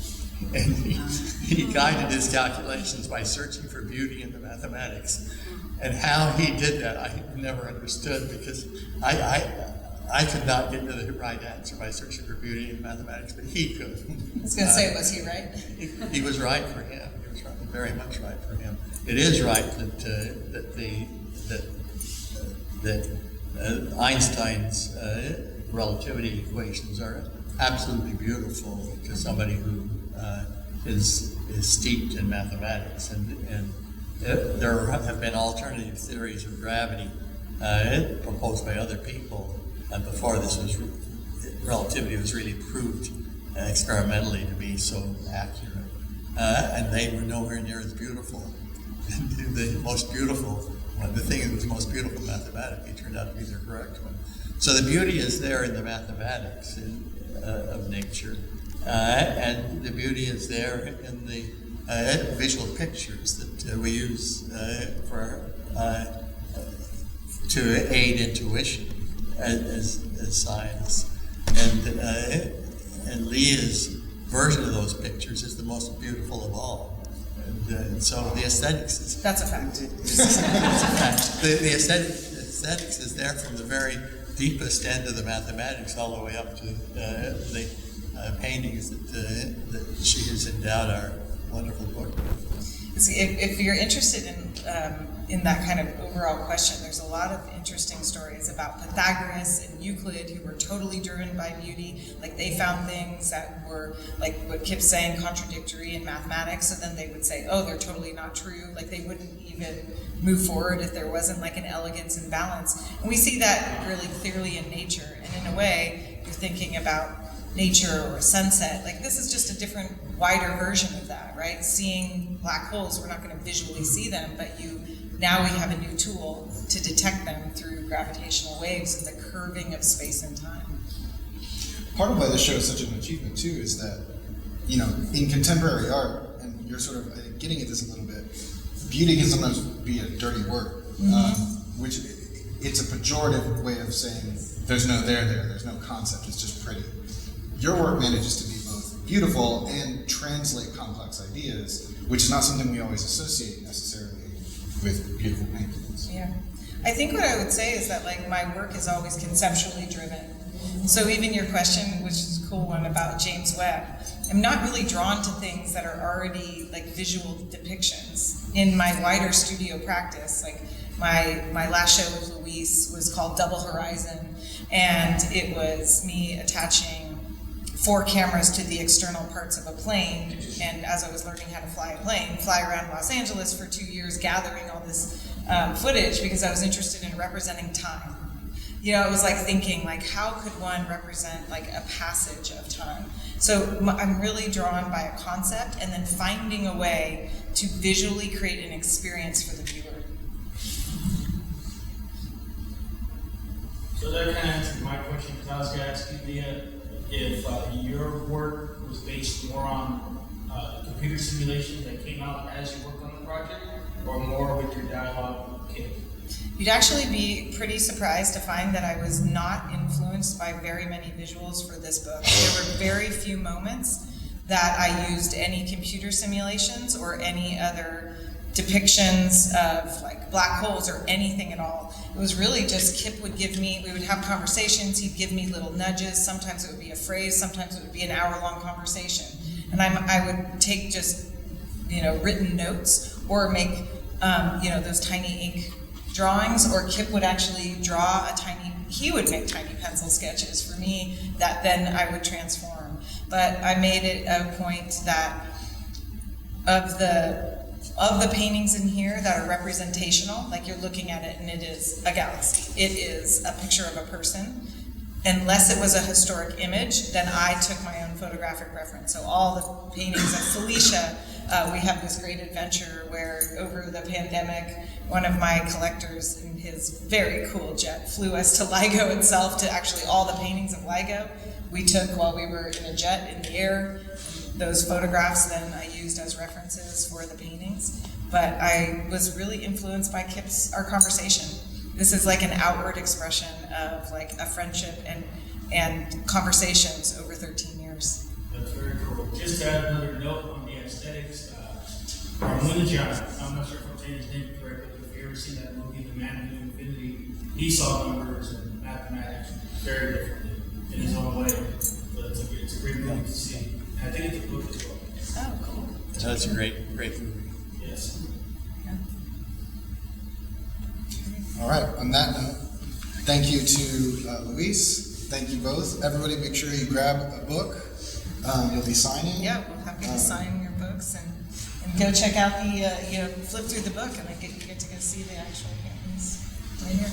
And he guided his calculations by searching for beauty in the mathematics. And how he did that, I never understood, because I could not get to the right answer by searching for beauty in mathematics, but he could. I was going to say, was he right? He was right for him. He was right, very much right for him. It is right that Einstein's relativity equations are absolutely beautiful to somebody who is steeped in mathematics, and there have been alternative theories of gravity proposed by other people before this was relativity was really proved experimentally to be so accurate, and they were nowhere near as beautiful. The most beautiful one, the thing that was most beautiful mathematically turned out to be the correct one. So the beauty is there in the mathematics of nature, and the beauty is there in the visual pictures that we use to aid intuition as science. And Lia's version of those pictures is the most beautiful of all. And so the aesthetics is... That's a fact. It's a fact. The aesthetics is there from the very deepest end of the mathematics all the way up to the paintings that she has endowed our wonderful book with. See, if you're interested in that kind of overall question, there's a lot of interesting stories about Pythagoras and Euclid, who were totally driven by beauty. Like, they found things that were, like what Kip's saying, contradictory in mathematics, so then they would say, oh, they're totally not true. Like, they wouldn't even move forward if there wasn't like an elegance and balance. And we see that really clearly in nature. And in a way, you're thinking about nature or a sunset. Like, this is just a different, wider version of that, right? Seeing black holes, we're not going to visually see them, but now we have a new tool to detect them through gravitational waves and the curving of space and time. Part of why this show is such an achievement too is that, you know, in contemporary art, and you're sort of getting at this a little bit, beauty can sometimes be a dirty word, which it's a pejorative way of saying there's no there's no concept, it's just pretty. Your work manages to be both beautiful and translate complex ideas, which is not something we always associate necessarily with beautiful paintings. Yeah. I think what I would say is that, like, my work is always conceptually driven. So even your question, which is a cool one about James Webb, I'm not really drawn to things that are already like visual depictions. In my wider studio practice, like my last show with Luis was called Double Horizon, and it was me attaching 4 cameras to the external parts of a plane, and as I was learning how to fly a plane, fly around Los Angeles for 2 years gathering all this footage because I was interested in representing time. You know, it was like thinking, like, how could one represent like a passage of time? So I'm really drawn by a concept and then finding a way to visually create an experience for the viewer. So that kind of answers my question, because I was going to ask you, Lia, if your work was based more on computer simulation that came out as you worked on the project, or more with your dialogue with Kip? You'd actually be pretty surprised to find that I was not influenced by very many visuals for this book. There were very few moments that I used any computer simulations or any other depictions of like black holes or anything at all. It was really just Kip would give me, we would have conversations, he'd give me little nudges, sometimes it would be a phrase, sometimes it would be an hour-long conversation. And I would take just, you know, written notes or make, you know, those tiny ink drawings, or Kip would actually draw he would make tiny pencil sketches for me that then I would transform. But I made it a point that of the paintings in here that are representational, like you're looking at it and it is a galaxy, it is a picture of a person. Unless it was a historic image, then I took my own photographic reference. So all the paintings of Felicia, we have this great adventure where over the pandemic, one of my collectors in his very cool jet flew us to LIGO itself, to actually all the paintings of LIGO we took while we were in a jet in the air. Those photographs then I used as references for the paintings. But I was really influenced by our conversation. This is like an outward expression of like a friendship and conversations over 13 years. That's very cool. Just to add another note on the aesthetics, Moonshot, I'm not sure if I'm saying his name correctly, but if you ever seen that movie, The Man Who Knew Infinity, he saw numbers and mathematics very differently in his own way. So it's a great movie to see. And I think it's a book as well. Oh, cool. That's a great movie. Yes. All right, on that note, thank you to Luis. Thank you both. Everybody make sure you grab a book. You'll be signing. Yeah, we're happy to sign your books and go check out the, flip through the book and you get to go see the actual paintings right here.